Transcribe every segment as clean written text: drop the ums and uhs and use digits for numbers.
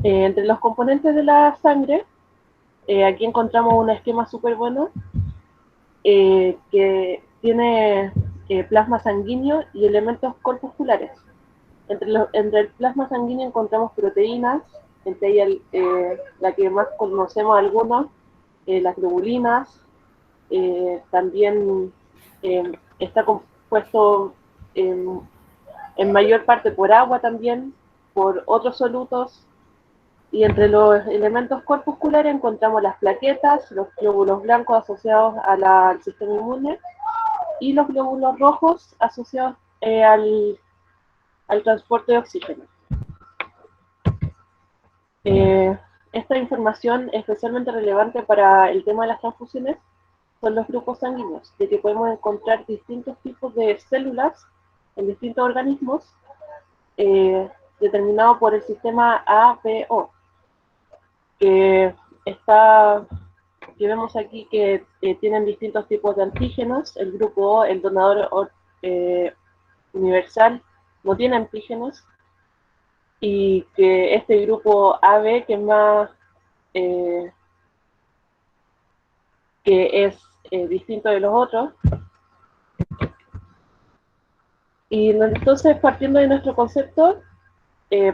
Entre los componentes de la sangre, aquí encontramos un esquema súper bueno que tiene plasma sanguíneo y elementos corpusculares. Entre el plasma sanguíneo encontramos proteínas, entre ellas la que más conocemos algunos, las globulinas, también está compuesto en mayor parte por agua también, por otros solutos, y entre los elementos corpusculares encontramos las plaquetas, los glóbulos blancos asociados al sistema inmune y los glóbulos rojos asociados al transporte de oxígeno. Eh, esta información es especialmente relevante para el tema de las transfusiones son los grupos sanguíneos, de que podemos encontrar distintos tipos de células en distintos organismos determinado por el sistema ABO, que está que vemos aquí que tienen distintos tipos de antígenos. El grupo O, el donador universal, no tiene antígenos, y que este grupo AB, que es más eh, que es distinto de los otros. Y entonces, partiendo de nuestro concepto,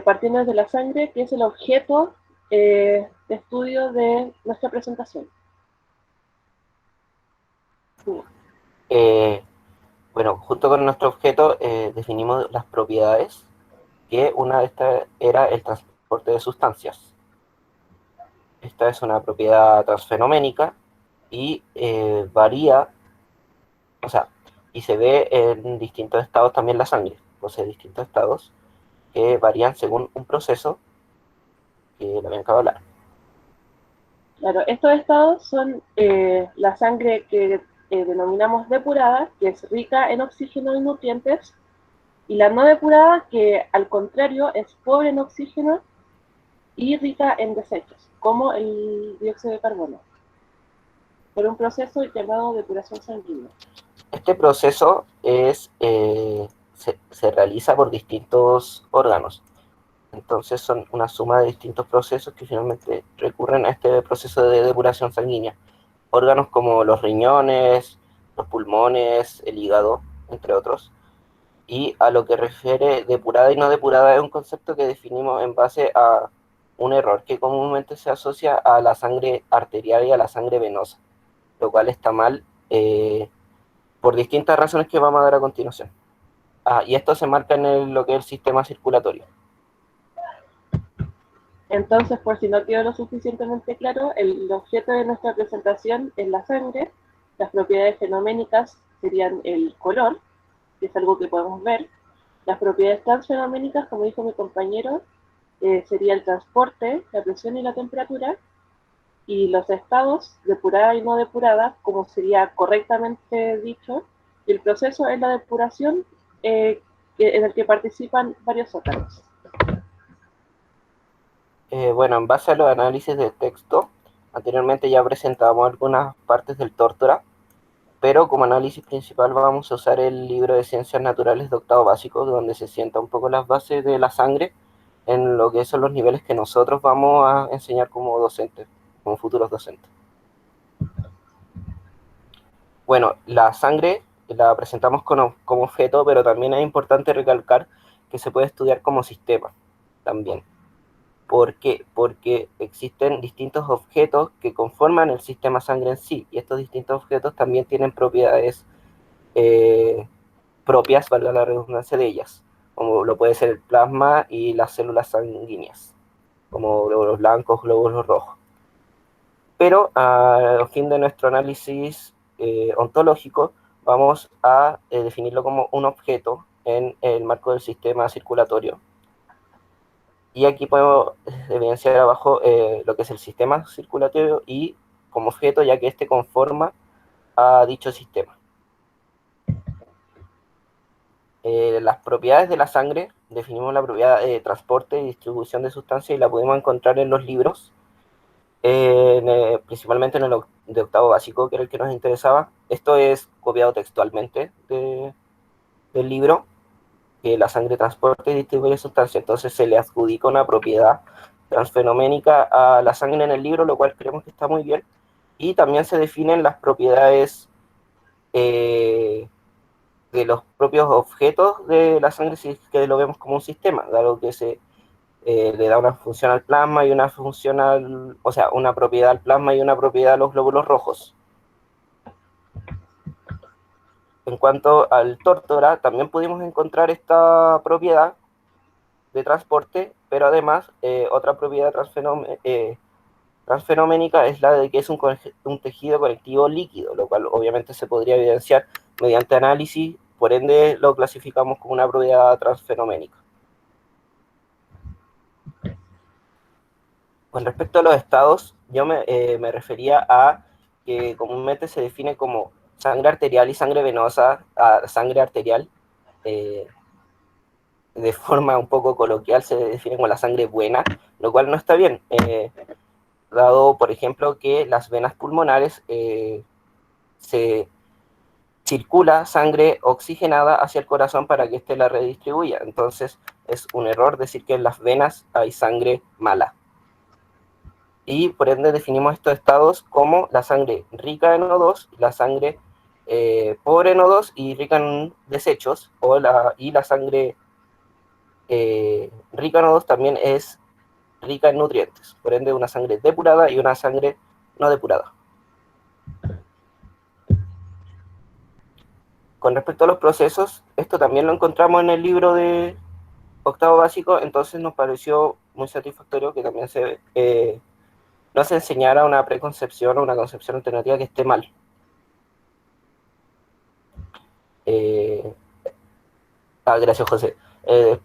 partiendo desde la sangre, que es el objeto de estudio de nuestra presentación. Sí. Eh, bueno, junto con nuestro objeto definimos las propiedades, que una de estas era el transporte de sustancias. Esta es una propiedad transfenoménica y varía, o sea, y se ve en distintos estados también la sangre, posee distintos estados que varían según un proceso que también acabo de hablar. Claro, estos estados son la sangre que denominamos depurada, que es rica en oxígeno y nutrientes, y la no depurada, que al contrario es pobre en oxígeno y rica en desechos, como el dióxido de carbono, por un proceso llamado depuración sanguínea. Este proceso se realiza por distintos órganos. Entonces son una suma de distintos procesos que finalmente recurren a este proceso de depuración sanguínea. Órganos como los riñones, los pulmones, el hígado, entre otros. Y a lo que refiere depurada y no depurada es un concepto que definimos en base a un error que comúnmente se asocia a la sangre arterial y a la sangre venosa, lo cual está mal por distintas razones que vamos a dar a continuación. Y esto se marca en lo que es el sistema circulatorio. Entonces, por si no quedó lo suficientemente claro, el objeto de nuestra presentación es la sangre. Las propiedades fenoménicas serían el color, que es algo que podemos ver. Las propiedades transfenoménicas, como dijo mi compañero, sería el transporte, la presión y la temperatura. Y los estados, depurada y no depurada, como sería correctamente dicho, y el proceso es la depuración en el que participan varios órganos. Bueno, en base a los análisis de texto, anteriormente ya presentamos algunas partes del Tórtora, pero como análisis principal vamos a usar el libro de Ciencias Naturales de octavo básico, donde se sienta un poco las bases de la sangre en lo que son los niveles que nosotros vamos a enseñar como docentes, como futuros docentes. Bueno, la sangre la presentamos como objeto, pero también es importante recalcar que se puede estudiar como sistema también. ¿Por qué? Porque existen distintos objetos que conforman el sistema sangre en sí, y estos distintos objetos también tienen propiedades eh, propias, valga la redundancia de ellas, como lo puede ser el plasma y las células sanguíneas, como glóbulos blancos, glóbulos rojos. Pero a fin de nuestro análisis ontológico, vamos a definirlo como un objeto en el marco del sistema circulatorio. Y aquí podemos evidenciar abajo lo que es el sistema circulatorio y como objeto, ya que este conforma a dicho sistema. Las propiedades de la sangre, definimos la propiedad de transporte y distribución de sustancias y la podemos encontrar en los libros, principalmente en el de octavo básico, que era el que nos interesaba. Esto es copiado textualmente del libro, que la sangre transporta y distribuye sustancias, entonces se le adjudica una propiedad transfenoménica a la sangre en el libro, lo cual creemos que está muy bien. Y también se definen las propiedades de los propios objetos de la sangre, si es que lo vemos como un sistema, dado que se le da una función al plasma y una función o sea, una propiedad al plasma y una propiedad a los glóbulos rojos. En cuanto al tórtora, también pudimos encontrar esta propiedad de transporte, pero además otra propiedad transfenoménica es la de que es un tejido conectivo líquido, lo cual obviamente se podría evidenciar mediante análisis, por ende lo clasificamos como una propiedad transfenoménica. Con respecto a los estados, yo me refería a que comúnmente se define como sangre arterial y sangre venosa, sangre arterial, de forma un poco coloquial se define como la sangre buena, lo cual no está bien, dado, por ejemplo, que las venas pulmonares se circula sangre oxigenada hacia el corazón para que éste la redistribuya. Entonces, es un error decir que en las venas hay sangre mala. Y por ende definimos estos estados como la sangre rica en O2, la sangre pobre en O2 y rica en desechos, y la sangre rica en O2 también es rica en nutrientes, por ende una sangre depurada y una sangre no depurada. Con respecto a los procesos, esto también lo encontramos en el libro de octavo básico, entonces nos pareció muy satisfactorio que también no se enseñara una preconcepción o una concepción alternativa que esté mal. Gracias, José.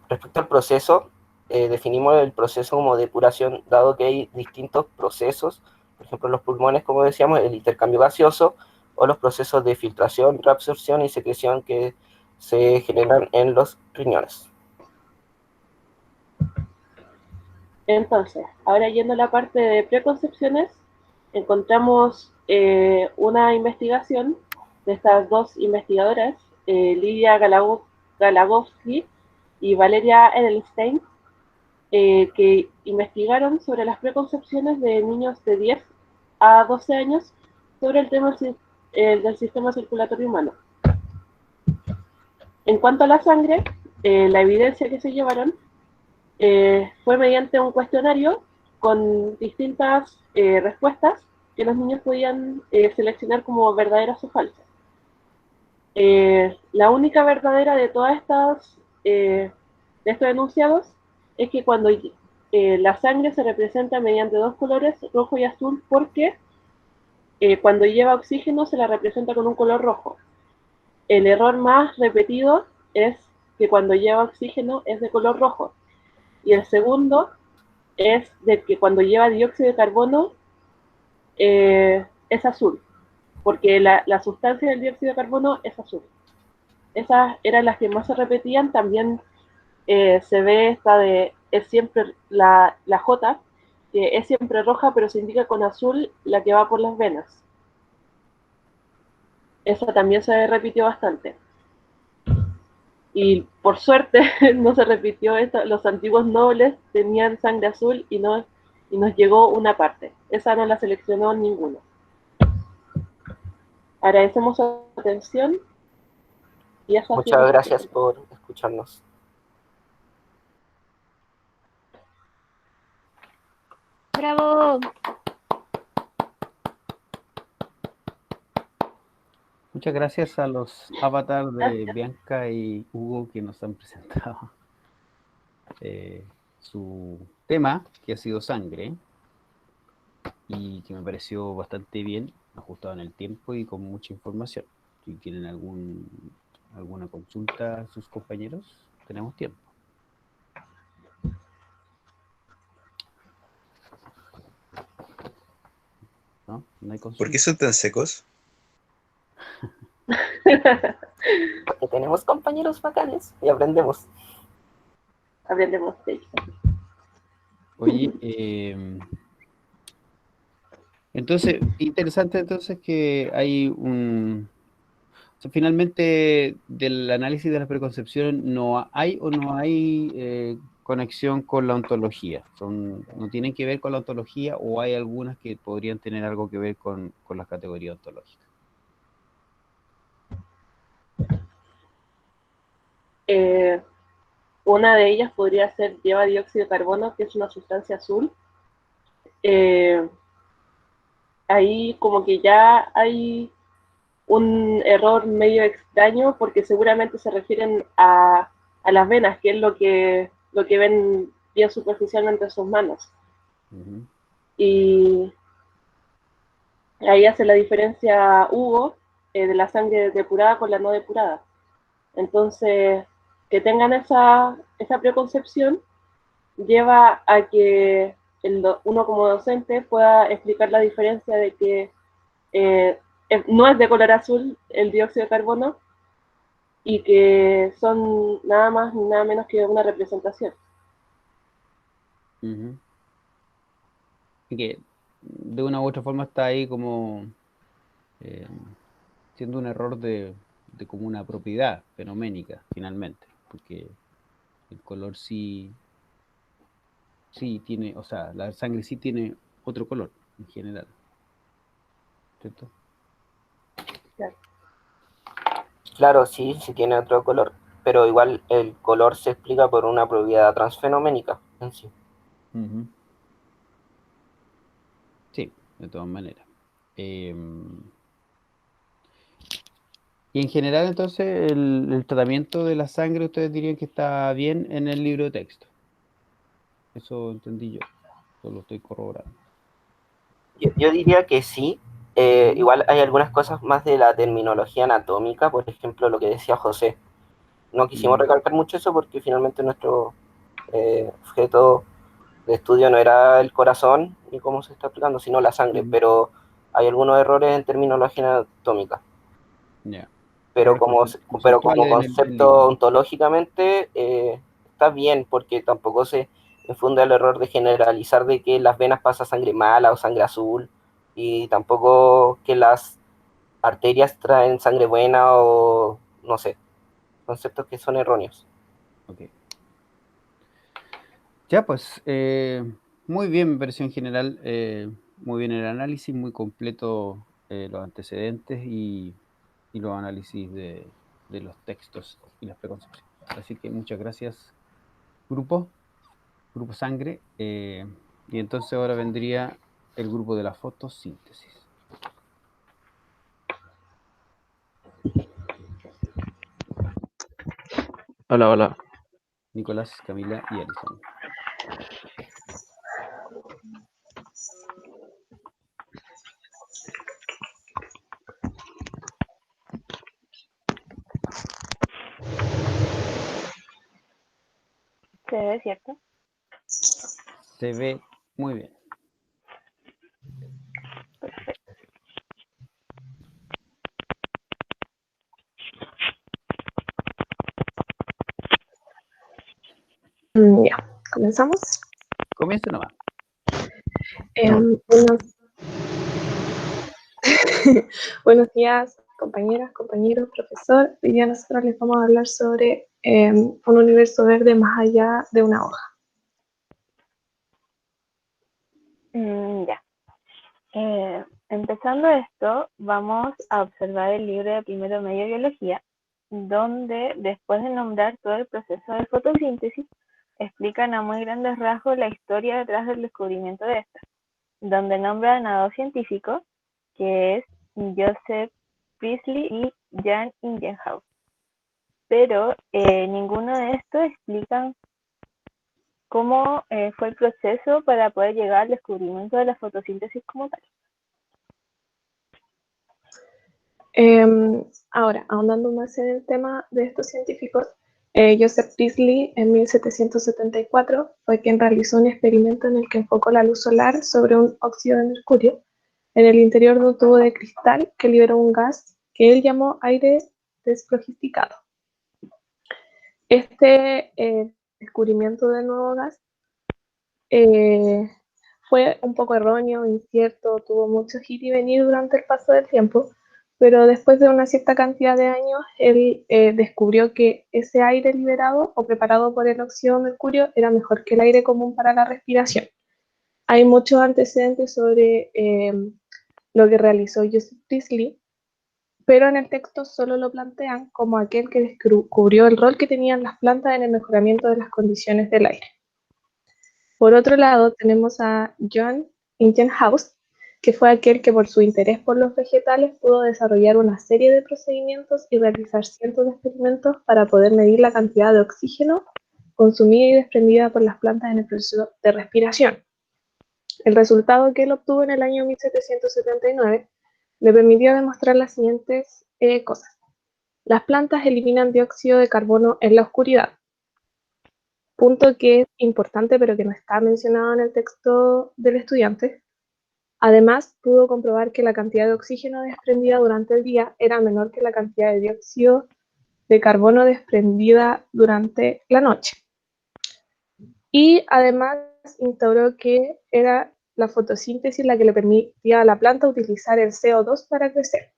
Respecto al proceso, definimos el proceso como depuración, dado que hay distintos procesos, por ejemplo, en los pulmones, como decíamos, el intercambio gaseoso, o los procesos de filtración, reabsorción y secreción que se generan en los riñones. Entonces, ahora yendo a la parte de preconcepciones, encontramos una investigación de estas dos investigadoras, Lidia Galagovsky y Valeria Edelstein, que investigaron sobre las preconcepciones de niños de 10 a 12 años sobre el tema del sistema circulatorio humano. En cuanto a la sangre, la evidencia que se llevaron fue mediante un cuestionario con distintas respuestas que los niños podían seleccionar como verdaderas o falsas. La única verdadera de todas estas, de estos enunciados, es que cuando la sangre se representa mediante dos colores, rojo y azul, porque cuando lleva oxígeno se la representa con un color rojo. El error más repetido es que cuando lleva oxígeno es de color rojo. Y el segundo es de que cuando lleva dióxido de carbono es azul, porque la sustancia del dióxido de carbono es azul. Esas eran las que más se repetían. También se ve esta de, es siempre la J, que es siempre roja, pero se indica con azul la que va por las venas. Esa también se repitió bastante. Y por suerte no se repitió esto. Los antiguos nobles tenían sangre azul y nos llegó una parte. Esa no la seleccionó ninguno. Agradecemos su atención. Y eso Muchas gracias por escucharnos. ¡Bravo! Muchas gracias a los avatars de Bianca y Hugo que nos han presentado su tema, que ha sido sangre, y que me pareció bastante bien, ajustado en el tiempo y con mucha información. Si tienen alguna consulta a sus compañeros, tenemos tiempo. ¿No? ¿No hay consulta? ¿Por qué son tan secos? Porque tenemos compañeros bacanes y aprendemos. Aprendemos de ellos. Oye, entonces, interesante entonces que hay un... O sea, finalmente, del análisis de las preconcepciones, ¿no hay conexión con la ontología. No tienen que ver con la ontología, o hay algunas que podrían tener algo que ver con las categorías ontológicas. Una de ellas podría ser lleva dióxido de carbono, que es una sustancia azul. Ahí como que ya hay un error medio extraño, porque seguramente se refieren a las venas, que es lo que ven bien superficialmente en sus manos. Uh-huh. Y ahí hace la diferencia Hugo de la sangre depurada con la no depurada. Entonces, que tengan esa preconcepción lleva a que uno como docente pueda explicar la diferencia de que no es de color azul el dióxido de carbono y que son nada más ni nada menos que una representación. Uh-huh. Y que de una u otra forma está ahí como siendo un error de como una propiedad fenoménica, finalmente, porque el color sí tiene, o sea, la sangre sí tiene otro color en general, ¿cierto? Claro, sí, sí tiene otro color, pero igual el color se explica por una propiedad transfenoménica en sí. Uh-huh. Sí, de todas maneras. Y en general, entonces, el tratamiento de la sangre, ustedes dirían que está bien en el libro de texto. Eso entendí yo. Solo estoy corroborando. Yo diría que sí. Igual hay algunas cosas más de la terminología anatómica, por ejemplo, lo que decía José. No quisimos recalcar mucho eso porque finalmente nuestro objeto de estudio no era el corazón ni cómo se está aplicando, sino la sangre, pero hay algunos errores en terminología anatómica. Yeah. Pero pero como En el concepto libro. ontológicamente está bien, porque tampoco se infunda el error de generalizar de que las venas pasa sangre mala o sangre azul, y tampoco que las arterias traen sangre buena o no sé, conceptos que son erróneos. Ok. Ya, pues, muy bien, me pareció en general, muy bien el análisis, muy completo los antecedentes y los análisis de los textos y las preconcepciones. Así que muchas gracias, grupo Sangre. Y entonces ahora vendría el grupo de la fotosíntesis. Hola, hola. Nicolás, Camila y Alison. ¿Se ve, cierto? Se ve muy bien. Perfecto. Ya, comenzamos. Comience nomás. Buenos, buenos días, compañeras, compañeros, profesor. Hoy día nosotros les vamos a hablar sobre un universo verde más allá de una hoja. Ya. Empezando esto, vamos a observar el libro de primero medio biología, donde después de nombrar todo el proceso de fotosíntesis, explican a muy grandes rasgos la historia detrás del descubrimiento de esta, donde nombran a dos científicos, que es Joseph Priestley y Jan Ingenhousz. Pero ninguno de estos explican cómo fue el proceso para poder llegar al descubrimiento de la fotosíntesis como tal. Ahora, ahondando más en el tema de estos científicos, Joseph Priestley en 1774 fue quien realizó un experimento en el que enfocó la luz solar sobre un óxido de mercurio en el interior de un tubo de cristal que liberó un gas que él llamó aire desflogificado. Este descubrimiento del nuevo gas fue un poco erróneo, incierto, tuvo mucho ir y venir durante el paso del tiempo, pero después de una cierta cantidad de años, él descubrió que ese aire liberado o preparado por el óxido de mercurio era mejor que el aire común para la respiración. Hay muchos antecedentes sobre lo que realizó Joseph Priestley, pero en el texto solo lo plantean como aquel que descubrió el rol que tenían las plantas en el mejoramiento de las condiciones del aire. Por otro lado, tenemos a John Ingenhousz, que fue aquel que por su interés por los vegetales pudo desarrollar una serie de procedimientos y realizar cientos de experimentos para poder medir la cantidad de oxígeno consumida y desprendida por las plantas en el proceso de respiración. El resultado que él obtuvo en el año 1779 le permitió demostrar las siguientes cosas. Las plantas eliminan dióxido de carbono en la oscuridad, punto que es importante pero que no está mencionado en el texto del estudiante. Además, pudo comprobar que la cantidad de oxígeno desprendida durante el día era menor que la cantidad de dióxido de carbono desprendida durante la noche. Y además instauró que era la fotosíntesis la que le permitía a la planta utilizar el CO2 para crecer.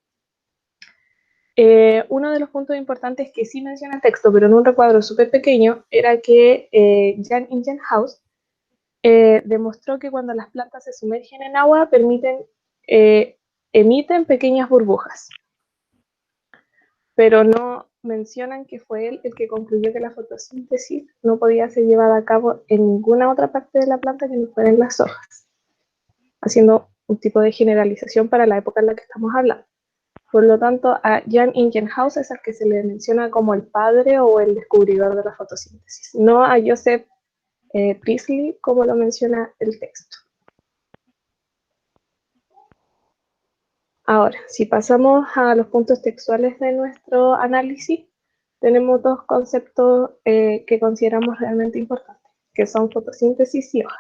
Uno de los puntos importantes que sí menciona el texto, pero en un recuadro súper pequeño, era que Jan Ingenhousz demostró que cuando las plantas se sumergen en agua, emiten pequeñas burbujas. Pero no mencionan que fue él el que concluyó que la fotosíntesis no podía ser llevada a cabo en ninguna otra parte de la planta que no fuera en las hojas, haciendo un tipo de generalización para la época en la que estamos hablando. Por lo tanto, a Jan Ingenhousz es al que se le menciona como el padre o el descubridor de la fotosíntesis, no a Joseph Priestley, como lo menciona el texto. Ahora, si pasamos a los puntos textuales de nuestro análisis, tenemos dos conceptos que consideramos realmente importantes, que son fotosíntesis y hoja.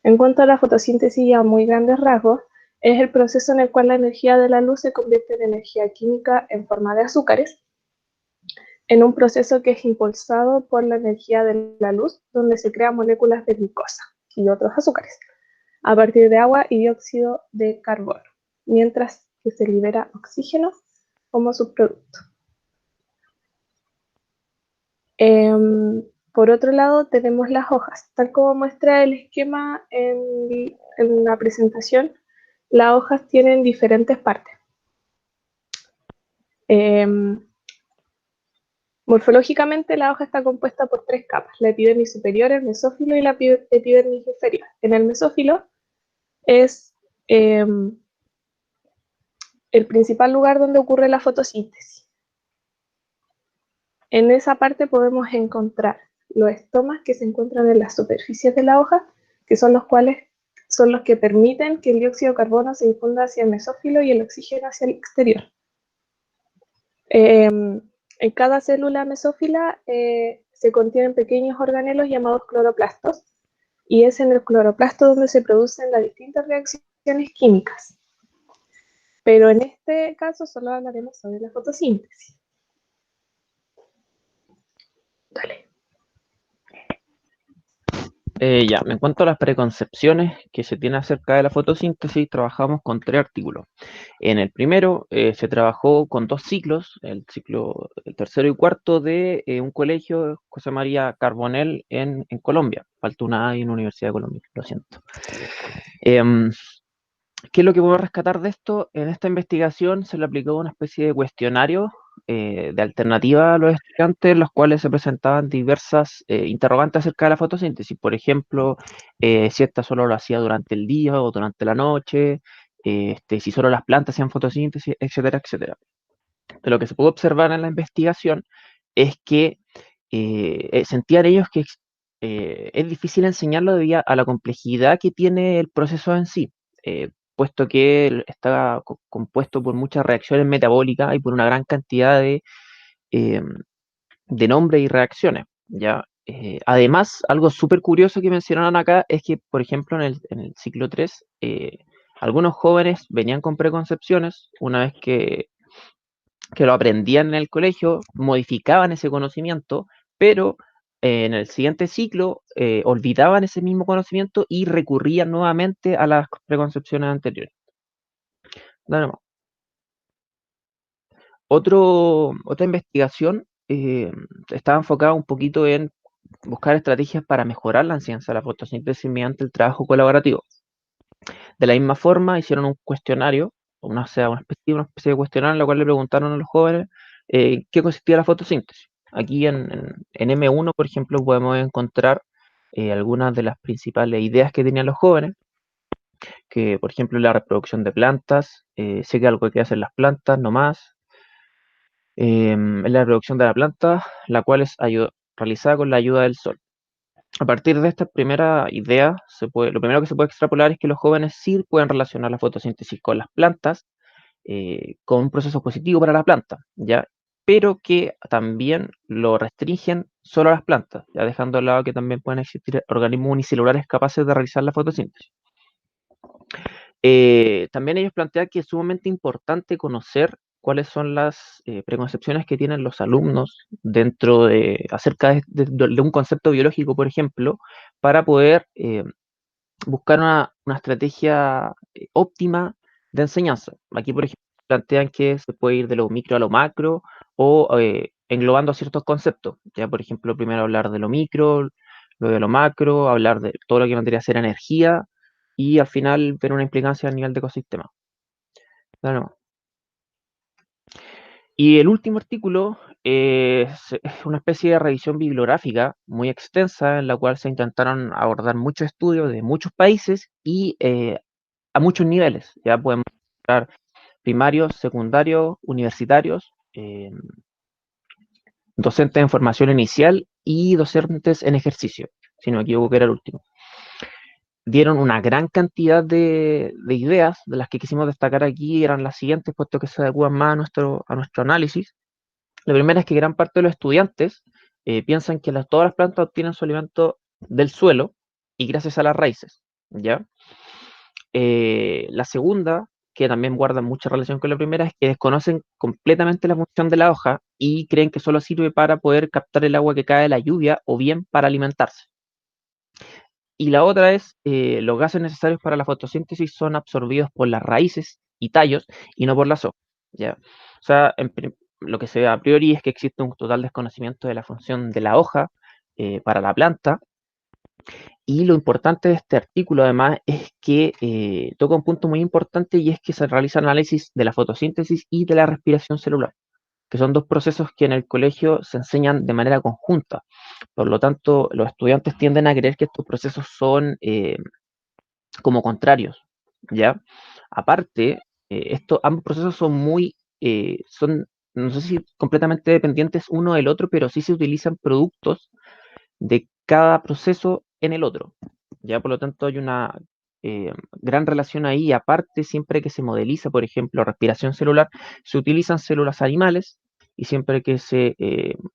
En cuanto a la fotosíntesis, a muy grandes rasgos, es el proceso en el cual la energía de la luz se convierte en energía química en forma de azúcares, en un proceso que es impulsado por la energía de la luz, donde se crean moléculas de glucosa y otros azúcares, a partir de agua y dióxido de carbono, mientras que se libera oxígeno como subproducto. Por otro lado, tenemos las hojas. Tal como muestra el esquema en la presentación, las hojas tienen diferentes partes. Morfológicamente, la hoja está compuesta por tres capas: la epidermis superior, el mesófilo y la epidermis inferior. En el mesófilo es el principal lugar donde ocurre la fotosíntesis. En esa parte podemos encontrar los estomas que se encuentran en las superficies de la hoja, que son los que permiten que el dióxido de carbono se difunda hacia el mesófilo y el oxígeno hacia el exterior. En cada célula mesófila se contienen pequeños organelos llamados cloroplastos, y es en el cloroplasto donde se producen las distintas reacciones químicas. Pero en este caso solo hablaremos sobre la fotosíntesis. Dale. Ya, en cuanto a las preconcepciones que se tienen acerca de la fotosíntesis, trabajamos con 3 artículos. En el primero se trabajó con 2 ciclos, el tercero y cuarto de un colegio, José María Carbonell, en Colombia. Falta una A en la Universidad de Colombia, lo siento. ¿Qué es lo que podemos rescatar de esto? En esta investigación se le aplicó una especie de cuestionario de alternativa a los estudiantes, en los cuales se presentaban diversas interrogantes acerca de la fotosíntesis. Por ejemplo, si esta solo lo hacía durante el día o durante la noche, si solo las plantas hacían fotosíntesis, etcétera, etcétera. De lo que se pudo observar en la investigación es que sentían ellos que es difícil enseñarlo debido a la complejidad que tiene el proceso en sí, puesto que está compuesto por muchas reacciones metabólicas y por una gran cantidad de nombres y reacciones, ¿ya? Además, algo súper curioso que mencionaron acá es que, por ejemplo, en el ciclo 3, algunos jóvenes venían con preconcepciones. Una vez que lo aprendían en el colegio, modificaban ese conocimiento, pero en el siguiente ciclo olvidaban ese mismo conocimiento y recurrían nuevamente a las preconcepciones anteriores. Nada más. Otra investigación estaba enfocada un poquito en buscar estrategias para mejorar la enseñanza de la fotosíntesis mediante el trabajo colaborativo. De la misma forma, hicieron un cuestionario, una especie de cuestionario en la cual le preguntaron a los jóvenes qué consistía la fotosíntesis. Aquí en M1, por ejemplo, podemos encontrar algunas de las principales ideas que tenían los jóvenes, que por ejemplo la reproducción de plantas, sé que algo que hacen las plantas, no más, es la reproducción de la planta, la cual es realizada con la ayuda del sol. A partir de esta primera idea, lo primero que se puede extrapolar es que los jóvenes sí pueden relacionar la fotosíntesis con las plantas, con un proceso positivo para la planta, ¿ya? Pero que también lo restringen solo a las plantas, ya dejando de lado que también pueden existir organismos unicelulares capaces de realizar la fotosíntesis. También ellos plantean que es sumamente importante conocer cuáles son las preconcepciones que tienen los alumnos acerca de un concepto biológico, por ejemplo, para poder buscar una estrategia óptima de enseñanza. Aquí, por ejemplo, plantean que se puede ir de lo micro a lo macro o englobando ciertos conceptos. Ya, por ejemplo, primero hablar de lo micro, luego de lo macro, hablar de todo lo que vendría a ser energía y al final ver una implicancia a nivel de ecosistema. Claro. Y el último artículo es una especie de revisión bibliográfica muy extensa en la cual se intentaron abordar muchos estudios de muchos países y a muchos niveles. Ya podemos encontrar primarios, secundarios, universitarios, docentes en formación inicial y docentes en ejercicio, si no me equivoco que era el último. Dieron una gran cantidad de ideas, de las que quisimos destacar aquí eran las siguientes, puesto que se adecuan más a nuestro análisis. La primera es que gran parte de los estudiantes piensan que todas las plantas obtienen su alimento del suelo y gracias a las raíces, ¿ya? La segunda, que también guarda mucha relación con la primera, es que desconocen completamente la función de la hoja y creen que solo sirve para poder captar el agua que cae de la lluvia o bien para alimentarse. Y la otra es, los gases necesarios para la fotosíntesis son absorbidos por las raíces y tallos y no por las hojas, ¿ya? O sea, lo que se ve a priori es que existe un total desconocimiento de la función de la hoja para la planta. Y lo importante de este artículo, además, es que toca un punto muy importante y es que se realiza análisis de la fotosíntesis y de la respiración celular, que son dos procesos que en el colegio se enseñan de manera conjunta. Por lo tanto, los estudiantes tienden a creer que estos procesos son como contrarios, ¿ya? Aparte, ambos procesos son, no sé si completamente dependientes uno del otro, pero sí se utilizan productos de cada proceso en el otro, ¿ya? Por lo tanto, hay una gran relación ahí. Aparte, siempre que se modeliza, por ejemplo, respiración celular, se utilizan células animales y siempre que se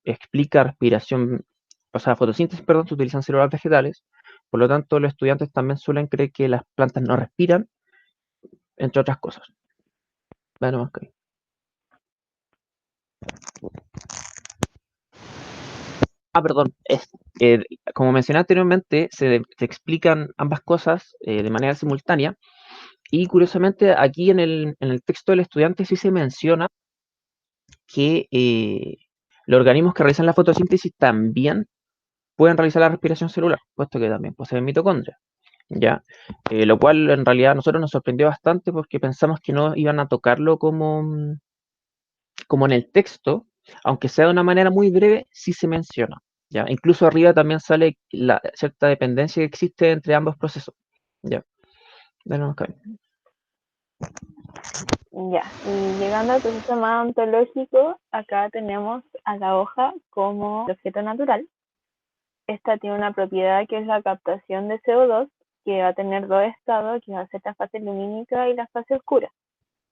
explica respiración, o sea, fotosíntesis, perdón, se utilizan células vegetales. Por lo tanto, los estudiantes también suelen creer que las plantas no respiran, entre otras cosas. Vale, más que ahí. Perdón, como mencioné anteriormente, se explican ambas cosas de manera simultánea y curiosamente aquí en el texto del estudiante sí se menciona que los organismos que realizan la fotosíntesis también pueden realizar la respiración celular, puesto que también poseen mitocondria, ¿ya? Lo cual en realidad a nosotros nos sorprendió bastante porque pensamos que no iban a tocarlo como en el texto, aunque sea de una manera muy breve, sí se menciona, ¿ya? Incluso arriba también sale la cierta dependencia que existe entre ambos procesos, ¿ya? Bueno, okay. Ya, y llegando al proceso más ontológico, acá tenemos a la hoja como objeto natural. Esta tiene una propiedad que es la captación de CO2, que va a tener dos estados, que va a ser la fase lumínica y la fase oscura.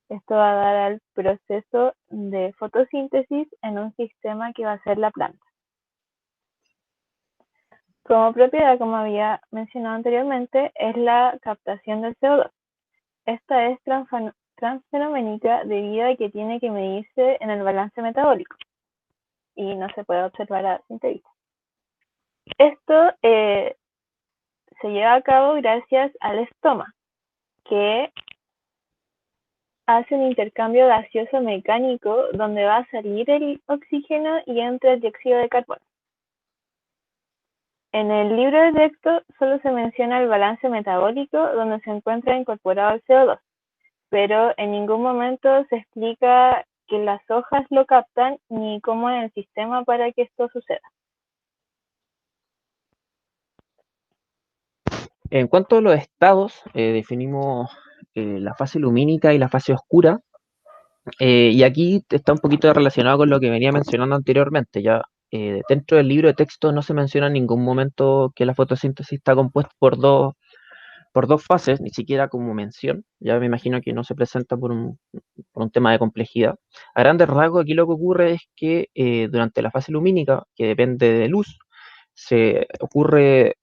Esto va a dar al proceso de fotosíntesis en un sistema que va a ser la planta. Como propiedad, como había mencionado anteriormente, es la captación del CO2. Esta es transfenoménica debido a que tiene que medirse en el balance metabólico y no se puede observar a simple vista. Esto se lleva a cabo gracias al estoma, que hace un intercambio gaseoso mecánico donde va a salir el oxígeno y entra el dióxido de carbono. En el libro de texto solo se menciona el balance metabólico donde se encuentra incorporado el CO2, pero en ningún momento se explica que las hojas lo captan ni cómo es el sistema para que esto suceda. En cuanto a los estados, definimos la fase lumínica y la fase oscura, y aquí está un poquito relacionado con lo que venía mencionando anteriormente. Ya dentro del libro de texto no se menciona en ningún momento que la fotosíntesis está compuesta por dos fases, ni siquiera como mención. Ya me imagino que no se presenta por un tema de complejidad. A grandes rasgos, aquí lo que ocurre es que durante la fase lumínica, que depende de luz, se ocurre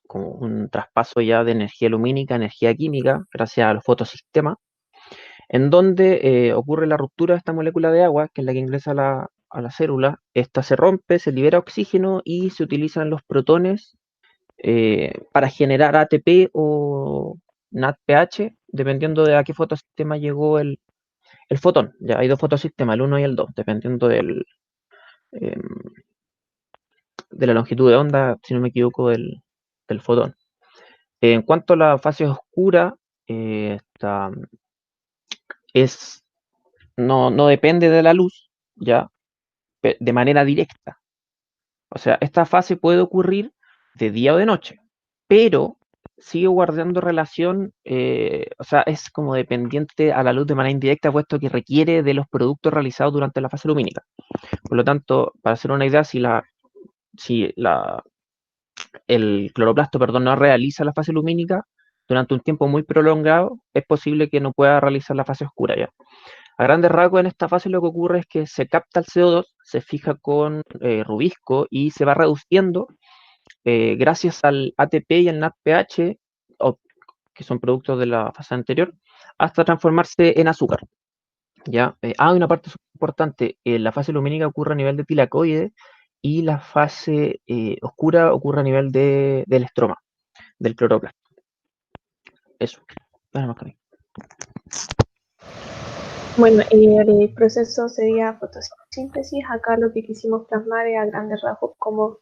como un traspaso ya de energía lumínica a energía química, gracias a los fotosistemas, en donde ocurre la ruptura de esta molécula de agua, que es la que ingresa a la célula. Esta se rompe, se libera oxígeno y se utilizan los protones para generar ATP o NADPH, dependiendo de a qué fotosistema llegó el fotón. Ya hay dos fotosistemas, el 1 y el 2, dependiendo em, de la longitud de onda, si no me equivoco, del fotón. En cuanto a la fase oscura, esta no depende de la luz, ya, de manera directa. O sea, esta fase puede ocurrir de día o de noche, pero sigue guardando relación, o sea, es como dependiente a la luz de manera indirecta, puesto que requiere de los productos realizados durante la fase lumínica. Por lo tanto, para hacer una idea, el cloroplasto, perdón, no realiza la fase lumínica durante un tiempo muy prolongado, es posible que no pueda realizar la fase oscura ya. A grandes rasgos, en esta fase lo que ocurre es que se capta el CO2, se fija con rubisco y se va reduciendo gracias al ATP y al NADPH, que son productos de la fase anterior, hasta transformarse en azúcar. ¿Ya? Una parte importante, la fase lumínica ocurre a nivel de tilacoide y la fase oscura ocurre a nivel del estroma, del cloroplasto. Eso. Nada más que mí. Bueno, y el proceso sería fotosíntesis. Acá lo que quisimos plasmar es a grandes rasgos cómo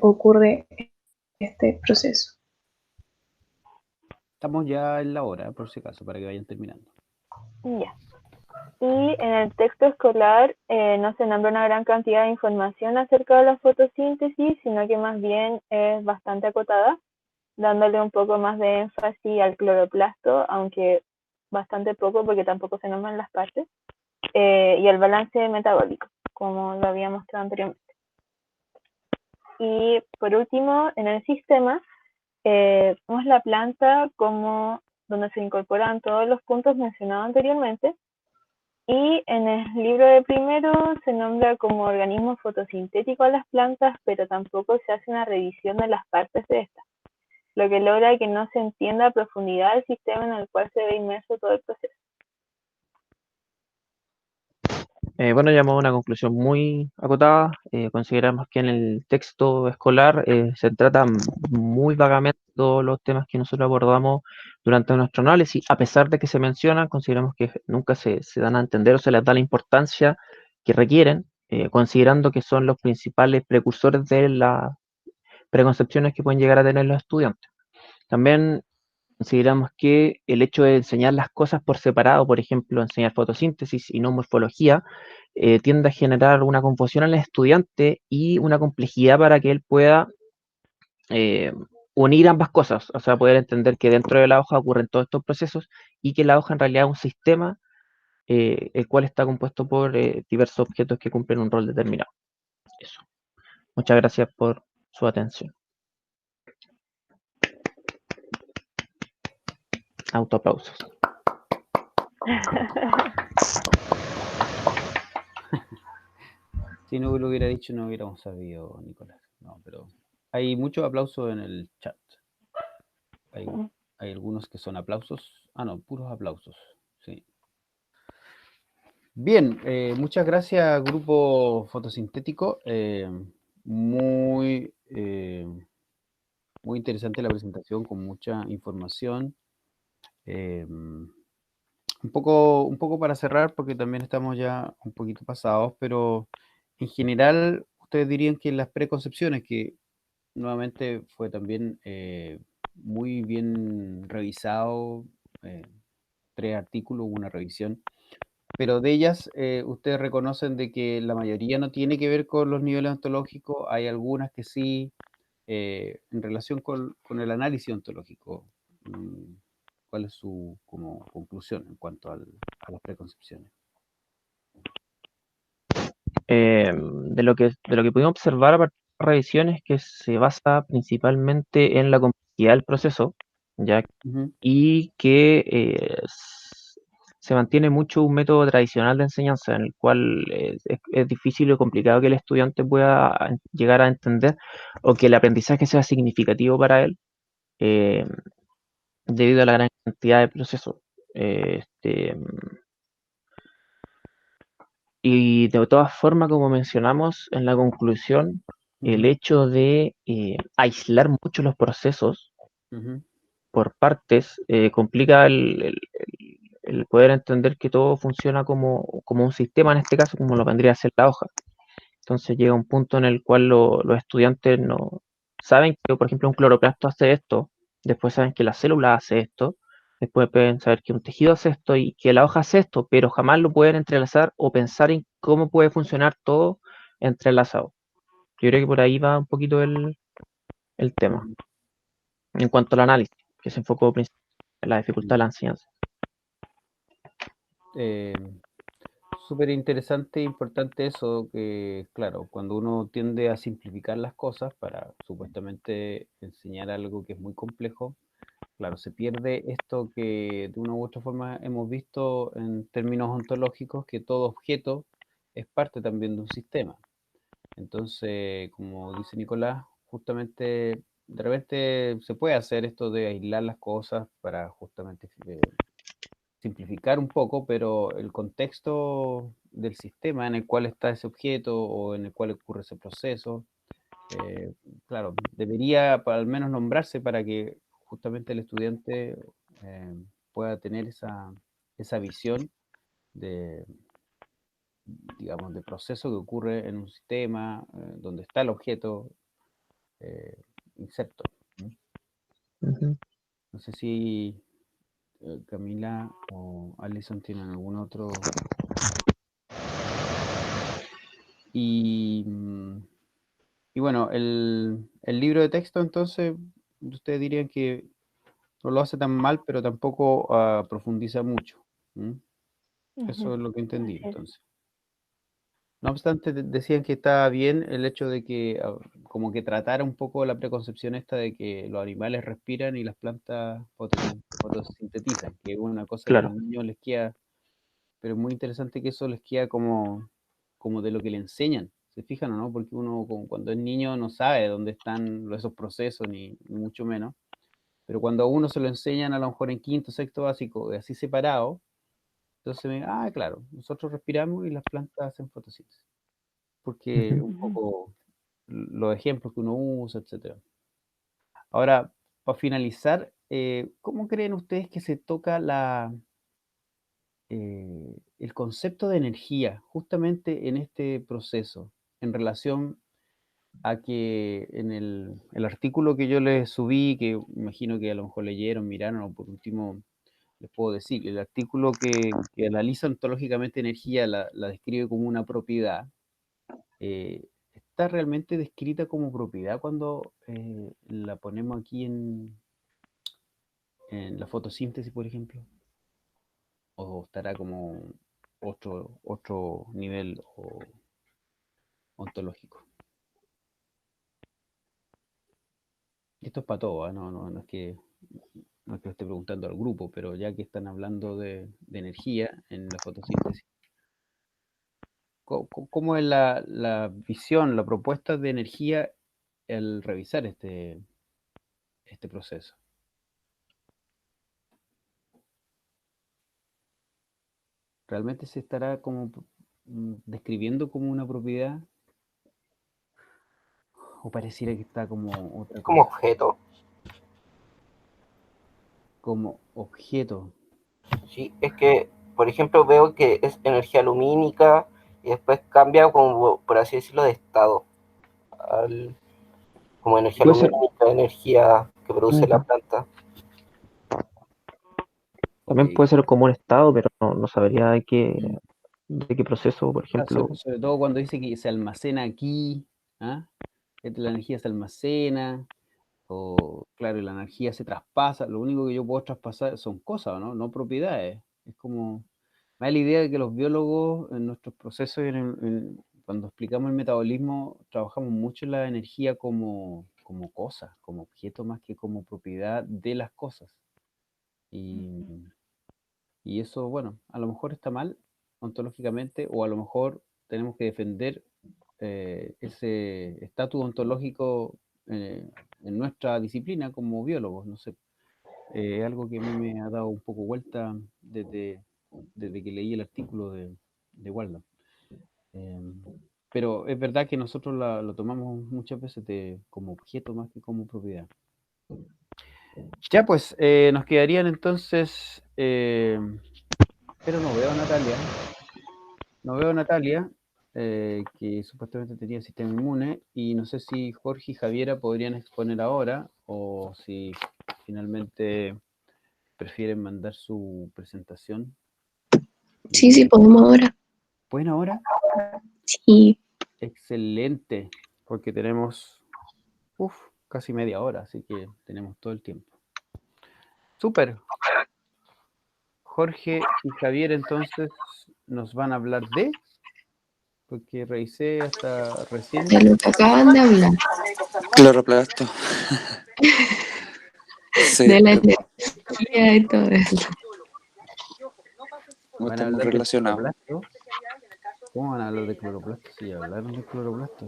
ocurre este proceso. Estamos ya en la hora, por si acaso, para que vayan terminando. Ya. Y en el texto escolar no se nombra una gran cantidad de información acerca de la fotosíntesis, sino que más bien es bastante acotada, dándole un poco más de énfasis al cloroplasto, aunque bastante poco porque tampoco se nombran las partes, y al balance metabólico, como lo había mostrado anteriormente. Y por último, en el sistema, vemos la planta como donde se incorporan todos los puntos mencionados anteriormente, y en el libro de primero se nombra como organismo fotosintético a las plantas, pero tampoco se hace una revisión de las partes de estas, lo que logra que no se entienda a profundidad el sistema en el cual se ve inmerso todo el proceso. Bueno, llegamos a una conclusión muy acotada. Consideramos que en el texto escolar se tratan muy vagamente todos los temas que nosotros abordamos durante nuestro análisis. A pesar de que se mencionan, consideramos que nunca se dan a entender o se les da la importancia que requieren, considerando que son los principales precursores de las preconcepciones que pueden llegar a tener los estudiantes. También consideramos que el hecho de enseñar las cosas por separado, por ejemplo, enseñar fotosíntesis y no morfología, tiende a generar una confusión al estudiante y una complejidad para que él pueda eh, unir ambas cosas, o sea, poder entender que dentro de la hoja ocurren todos estos procesos y que la hoja en realidad es un sistema el cual está compuesto por diversos objetos que cumplen un rol determinado. Eso. Muchas gracias por su atención. Autoaplausos. Si no lo hubiera dicho, no hubiéramos sabido, Nicolás. No, pero hay muchos aplausos en el chat. Hay algunos que son aplausos. No, puros aplausos. Sí. Bien, muchas gracias, Grupo Fotosintético. Muy interesante la presentación, con mucha información. Un poco para cerrar, porque también estamos ya un poquito pasados, pero en general, ustedes dirían que las preconcepciones, que nuevamente fue también muy bien revisado, 3 artículos, una revisión, pero de ellas ustedes reconocen de que la mayoría no tiene que ver con los niveles ontológicos, hay algunas que sí, en relación con el análisis ontológico. ¿Cuál es su como conclusión en cuanto a las preconcepciones? De lo que pudimos observar a partir de la revisión es que se basa principalmente en la complejidad del proceso, ya, Ujú, y que se mantiene mucho un método tradicional de enseñanza en el cual es difícil o complicado que el estudiante pueda llegar a entender o que el aprendizaje sea significativo para él eh, debido a la gran cantidad de procesos. Eh, este, Y de todas formas, como mencionamos en la conclusión, el ujú, hecho de aislar mucho los procesos ujú, por partes complica el poder entender que todo funciona como un sistema, en este caso, como lo vendría a ser la hoja. Entonces llega un punto en el cual los estudiantes no saben que, por ejemplo, un cloroplasto hace esto, después saben que la célula hace esto, después pueden saber que un tejido hace esto y que la hoja hace esto, pero jamás lo pueden entrelazar o pensar en cómo puede funcionar todo entrelazado. Yo creo que por ahí va un poquito el tema, ujú. en cuanto al análisis, que se enfocó principalmente en la dificultad de la enseñanza. Eh, Súper interesante e importante eso, que claro, cuando uno tiende a simplificar las cosas para supuestamente enseñar algo que es muy complejo, claro, se pierde esto que de una u otra forma hemos visto en términos ontológicos, que todo objeto es parte también de un sistema. Entonces, como dice Nicolás, justamente de repente se puede hacer esto de aislar las cosas para justamente simplificar un poco, pero el contexto del sistema en el cual está ese objeto o en el cual ocurre ese proceso, eh, claro, debería al menos nombrarse para que justamente el estudiante eh, pueda tener esa visión de, digamos, de proceso que ocurre en un sistema donde está el objeto eh, inserto. ¿No? Ujú. No sé si Camila o Alison tienen algún otro. Y, y bueno, el libro de texto, entonces, ustedes dirían que no lo hace tan mal, pero tampoco profundiza mucho. ¿Mm? Eso Ujú, es lo que entendí, así es. entonces. No obstante, decían que estaba bien el hecho de que como que tratara un poco la preconcepción esta de que los animales respiran y las plantas fotosintetizan, que es una cosa que a los Claro. niños les queda, pero es muy interesante que eso les queda como de lo que le enseñan. ¿Se fijan o no? Porque uno cuando es niño no sabe dónde están esos procesos, ni mucho menos. Pero cuando a uno se lo enseñan a lo mejor en quinto, sexto básico, así separado, entonces, claro, nosotros respiramos y las plantas hacen fotosíntesis. Porque Ujú. un Ujú. poco los ejemplos que uno usa, etcétera. Ahora, para finalizar, ¿cómo creen ustedes que se toca el concepto de energía justamente en este proceso en relación a que en el artículo que yo les subí, que imagino que a lo mejor leyeron, miraron, o por último les puedo decir, el artículo que analiza ontológicamente energía la describe como una propiedad, ¿está realmente descrita como propiedad cuando la ponemos aquí en la fotosíntesis, por ejemplo? ¿O estará como otro nivel ontológico? Esto es para todo, ¿ah? No es que no es que lo esté preguntando al grupo, pero ya que están hablando de energía en la fotosíntesis, ¿cómo es la visión, la propuesta de energía al revisar este proceso? ¿Realmente se estará como describiendo como una propiedad o pareciera que está como otra Como cosa, objeto. como objeto? Sí, es que, por ejemplo, veo que es energía lumínica y después cambia como, por así decirlo, de estado. Al- Como energía Puede ser, lumínica, energía que produce la planta. Ok. también puede ser como un estado, pero no sabría Mm. de qué proceso, por Ah, ejemplo. sobre todo cuando dice que se almacena aquí, ¿ah? Que la energía se almacena, o claro, la energía se traspasa. Lo único que yo puedo traspasar son cosas, ¿no? No propiedades. Es como, me da la idea de que los biólogos en nuestros procesos, cuando explicamos el metabolismo, trabajamos mucho en la energía como cosa, como objeto más que como propiedad de las cosas. Y, y eso, bueno, a lo mejor está mal ontológicamente, o a lo mejor tenemos que defender ese estatus ontológico en nuestra disciplina como biólogos, no sé. Es algo que a mí me ha dado un poco vuelta desde que leí el artículo de Walden. Pero es verdad que nosotros lo tomamos muchas veces como objeto más que como propiedad. Ya, pues, nos quedarían entonces, pero no veo a Natalia. No veo a Natalia, que supuestamente tenía sistema inmune, y no sé si Jorge y Javiera podrían exponer ahora, o si finalmente prefieren mandar su presentación. Sí, sí, podemos ahora. Bueno, ahora, Sí. excelente, porque tenemos casi media hora, así que tenemos todo el tiempo. Súper. Jorge y Javier entonces nos van a hablar porque revisé hasta recién. De lo que acaban de hablar. Cloroplasto. Sí, De la energía y todo eso. no Van a está muy hablar de relacionado. cloroplasto. ¿Cómo van a hablar de cloroplasto si ya hablaron de cloroplasto?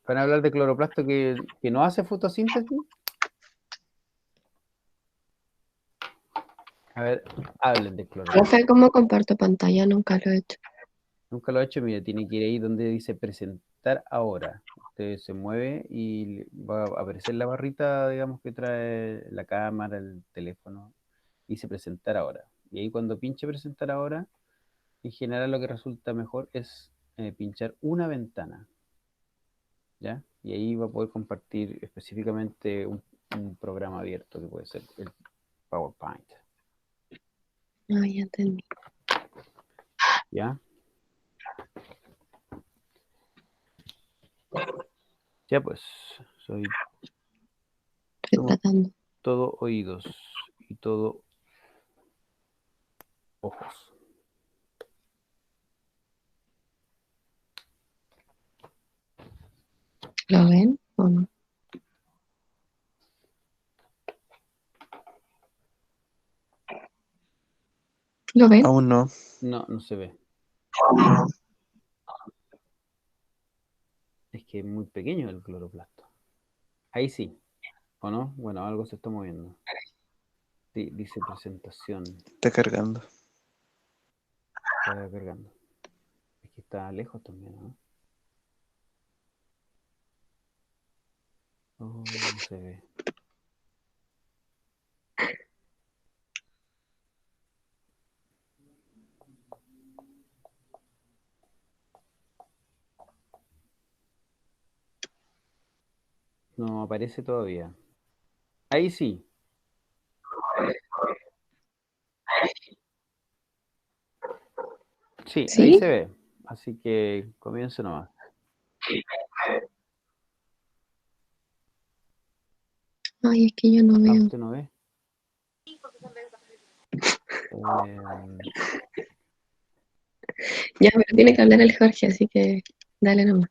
¿Van a hablar de cloroplasto que no hace fotosíntesis? A ver, hablen de cloroplasto. Profe, ¿cómo comparto pantalla? Nunca lo he hecho. Nunca lo he hecho, mira, tiene que ir ahí donde dice presentar ahora. Usted se mueve y va a aparecer la barrita, digamos, que trae la cámara, el teléfono, y dice presentar ahora. Y ahí cuando pinche presentar ahora, en general lo que resulta mejor es pinchar una ventana, ¿ya? Y ahí va a poder compartir específicamente un programa abierto que puede ser el PowerPoint, Ah, ya entendí. ¿ya? Ya pues, soy Estoy tratando. todo oídos y todo ojos. ¿Lo ven o no? ¿Lo ven? Aún no. No, no se ve. Es que es muy pequeño el cloroplasto. Ahí sí, ¿o no? Bueno, algo se está moviendo. Sí, dice presentación. Está cargando. Está cargando. Es que está lejos también, ¿no? Oh, no se ve. No aparece todavía. Ahí sí. Sí, ahí ¿Sí? se ve. Así que comience nomás. Ay, es que yo no Ah, veo. ¿usted no ve? Ya, pero tiene que hablar el Jorge, así que dale nomás.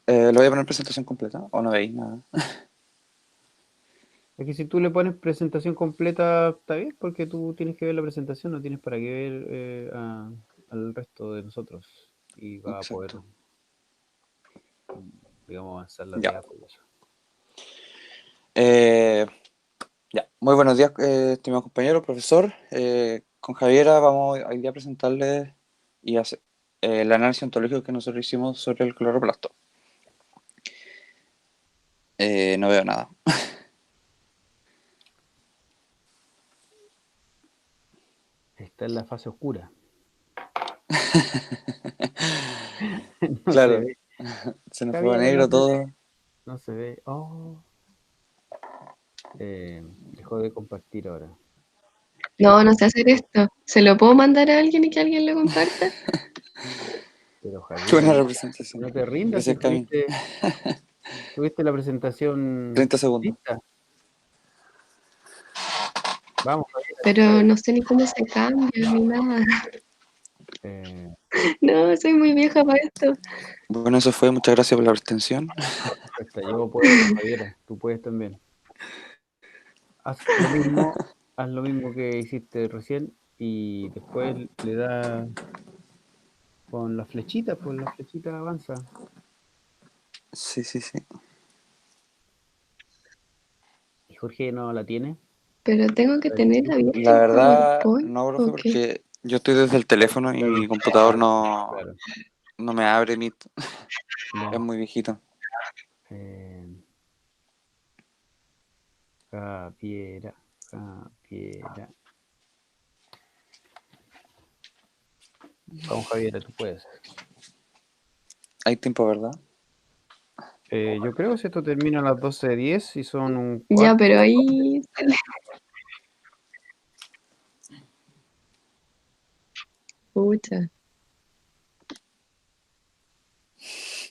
¿Lo voy a poner presentación completa o no veis nada? Es que si tú le pones presentación completa, está bien, porque tú tienes que ver la presentación, no tienes para qué ver al resto de nosotros. Y va a poder, Exacto. digamos, avanzar las Ya. diapos y eso. Ya. Muy buenos días, estimados compañeros, profesor. Con Javiera vamos hoy día a presentarles y hacer el análisis ontológico que nosotros hicimos sobre el cloroplasto. No veo nada. Está en la fase oscura. No Claro, se ve. se nos fue a Javier, negro todo. No se ve. Oh. Dejó de compartir ahora. No, no sé hacer esto. ¿Se lo puedo mandar a alguien y que alguien lo comparta? Pero Qué buena Javier, representación. no te rindas si Gracias, Cami. tuviste la presentación 30 segundos. lista. Vamos, Javier. Pero no sé ni cómo se cambia ni nada. No, soy muy vieja para esto. Bueno, eso fue. Muchas gracias por la abstención. Yo puedo, Javier. Tú puedes también. Haz lo mismo que hiciste recién y después le das con la flechita, pues la flechita avanza. Sí, sí, sí. ¿Y Jorge no la tiene? Pero tengo que tener abierto La el verdad, PowerPoint. no, profe, ¿O qué? porque yo estoy desde el teléfono y mi computador Claro. no me abre Meet. Ya. Es muy viejito. Javiera. Vamos, Javiera, tú puedes. Hay tiempo, ¿verdad? Yo creo que si esto termina a las 12:10 y son un Ya, cuarto. pero ahí... Pucha.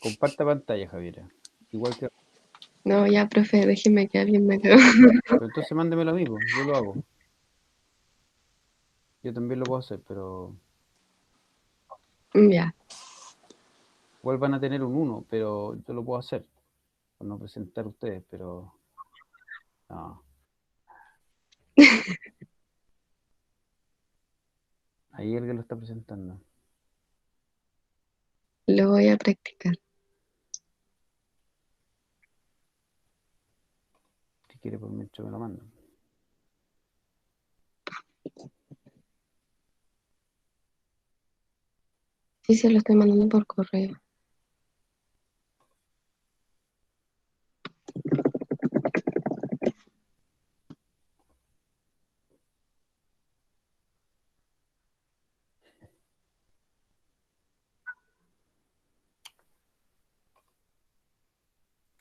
Comparta pantalla, Javiera. Igual que... No, ya, profe, déjeme que alguien me lo... Pero entonces mándemelo a mí, pues, yo lo hago. Yo también lo puedo hacer, pero... Ya. Vuelvan a tener un 1, pero yo lo puedo hacer. Por no presentar a ustedes, pero... No. Ahí alguien lo está presentando. Lo voy a practicar. Si quiere, por mientras me lo mandan. Sí, se lo estoy mandando por correo.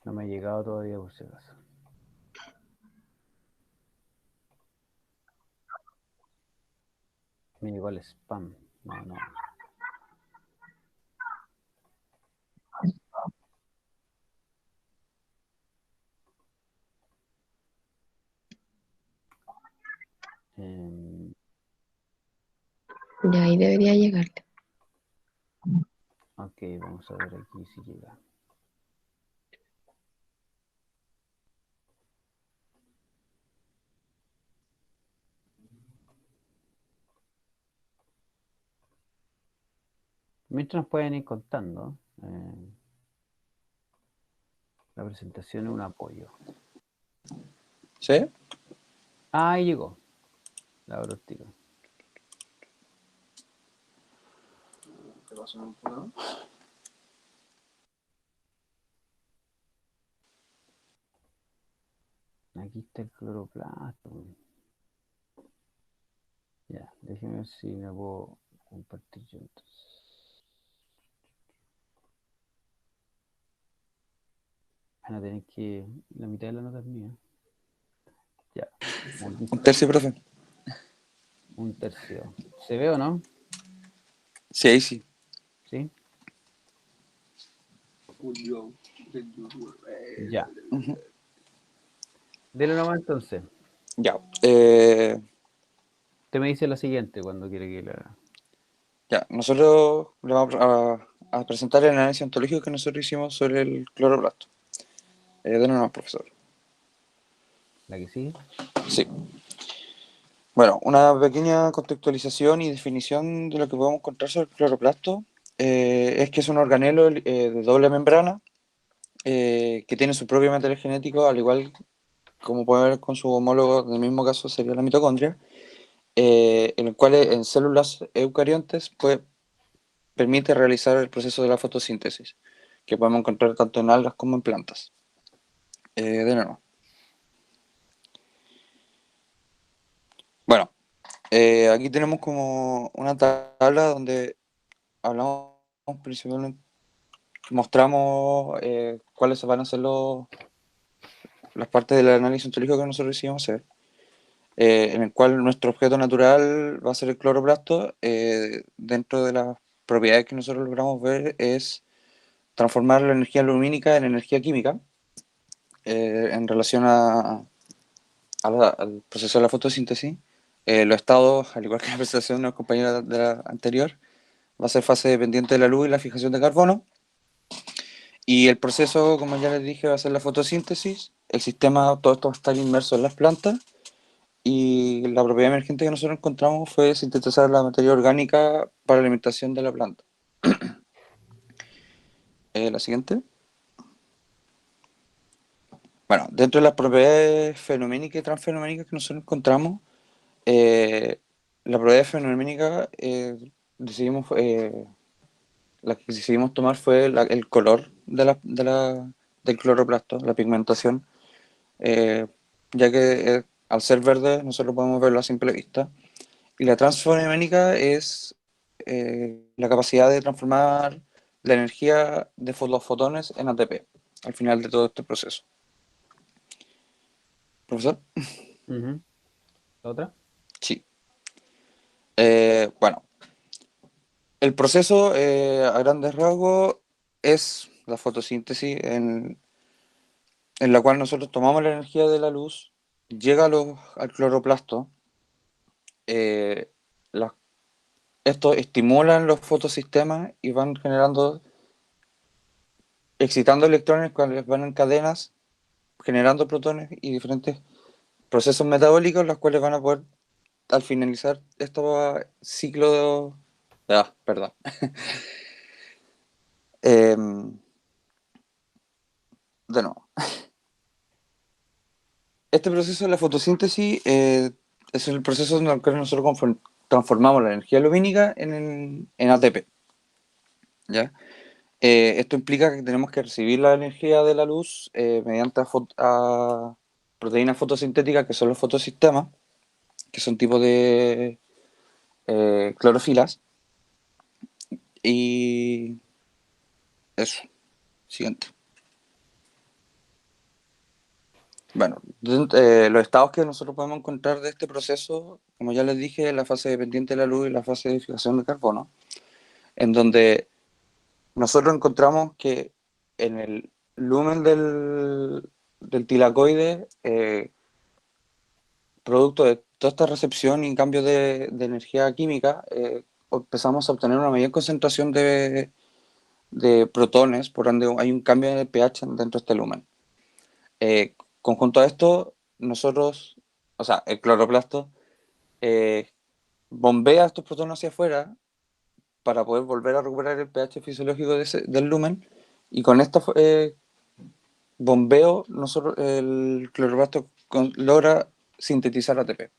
No me ha llegado todavía, por si acaso. Me llegó el spam. No. Ya, ahí debería llegarte. Ok, vamos a ver aquí si llega. Mientras nos pueden ir contando, la presentación es un apoyo. ¿Sí? Ah, ahí llegó. La abro el tiro. ¿Qué pasó en el computador? Aquí está el cloroplasto. Ya, déjeme ver si me puedo compartir yo entonces. Van a tener que... La mitad de la nota es mía. Ya. Un tercio, profe. Un tercio. ¿Se ve o no? Sí, ahí sí. ¿Sí? Ya. Dele nomás entonces. Ya. Usted me dice la siguiente cuando quiere que la... Ya, nosotros le vamos a presentar el análisis ontológico que nosotros hicimos sobre el cloroplasto. Denos nomás, profesor. ¿La que sigue? Sí. Bueno, una pequeña contextualización y definición de lo que podemos encontrar sobre el cloroplasto es que es un organelo de doble membrana que tiene su propio material genético, al igual como puede ver con su homólogo, en el mismo caso sería la mitocondria, en el cual en células eucariontes permite realizar el proceso de la fotosíntesis, que podemos encontrar tanto en algas como en plantas. De nuevo. Bueno, aquí tenemos como una tabla donde hablamos principalmente, mostramos cuáles van a ser las partes del análisis ontológico que nosotros decidimos hacer, en el cual nuestro objeto natural va a ser el cloroplasto. Dentro de las propiedades que nosotros logramos ver es transformar la energía lumínica en energía química, en relación al proceso de la fotosíntesis. Los estados, al igual que la presentación de los compañeros de la anterior, va a ser fase dependiente de la luz y la fijación de carbono. Y el proceso, como ya les dije, va a ser la fotosíntesis. El sistema, todo esto va a estar inmerso en las plantas. Y la propiedad emergente que nosotros encontramos fue sintetizar la materia orgánica para la alimentación de la planta. La siguiente. Bueno, dentro de las propiedades fenoménicas y transfenoménicas que nosotros encontramos, la propiedad fenoménica la que decidimos tomar fue el color del cloroplasto, la pigmentación, ya que al ser verde nosotros podemos verlo a simple vista. Y la transfenoménica es la capacidad de transformar la energía de los fotones en ATP al final de todo este proceso. ¿Profesor? Ujú. ¿La otra? Sí. Bueno, el proceso a grandes rasgos es la fotosíntesis en la cual nosotros tomamos la energía de la luz, llega al cloroplasto, eh, estos estimulan los fotosistemas y van generando, excitando electrones cuales van en cadenas, generando protones y diferentes procesos metabólicos, los cuales van a poder, al finalizar estos ciclos perdón. De nuevo. Este proceso de la fotosíntesis es el proceso en el que nosotros transformamos la energía lumínica en ATP. ¿Ya? Esto implica que tenemos que recibir la energía de la luz mediante a proteínas fotosintéticas, que son los fotosistemas, que son tipos de clorofilas. Y eso. Siguiente. Bueno, los estados que nosotros podemos encontrar de este proceso, como ya les dije, la fase dependiente de la luz y la fase de fijación de carbono, en donde nosotros encontramos que en el lumen del tilacoide, producto de toda esta recepción y cambio de energía química, empezamos a obtener una mayor concentración de protones, por donde hay un cambio en el pH dentro de este lumen. Conjunto a esto, el cloroplasto, bombea estos protones hacia afuera para poder volver a recuperar el pH fisiológico del lumen, y con este bombeo el cloroplasto logra sintetizar ATP.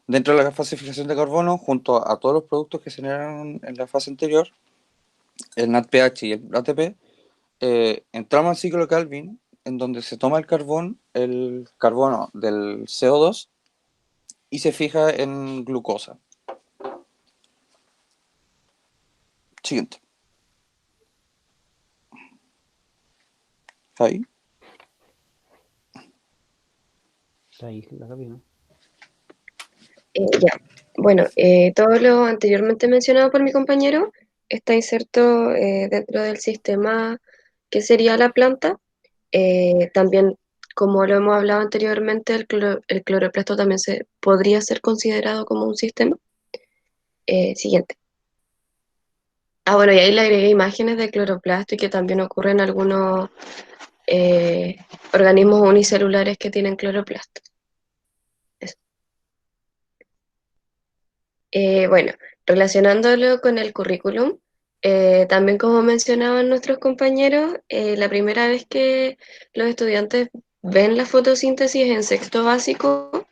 Dentro de la fase de fijación de carbono, junto a todos los productos que se generaron en la fase anterior, el NADPH y el ATP, entramos al ciclo de Calvin, en donde se toma el carbono del CO2 y se fija en glucosa. Siguiente. Ahí. Está ahí la cabina. Ya. Bueno, todo lo anteriormente mencionado por mi compañero está inserto dentro del sistema que sería la planta. También, como lo hemos hablado anteriormente, el cloroplasto también podría ser considerado como un sistema. Siguiente. Bueno, y ahí le agregué imágenes de cloroplasto y que también ocurren en algunos organismos unicelulares que tienen cloroplasto. Bueno, relacionándolo con el currículum, también como mencionaban nuestros compañeros, la primera vez que los estudiantes ven la fotosíntesis en sexto básico,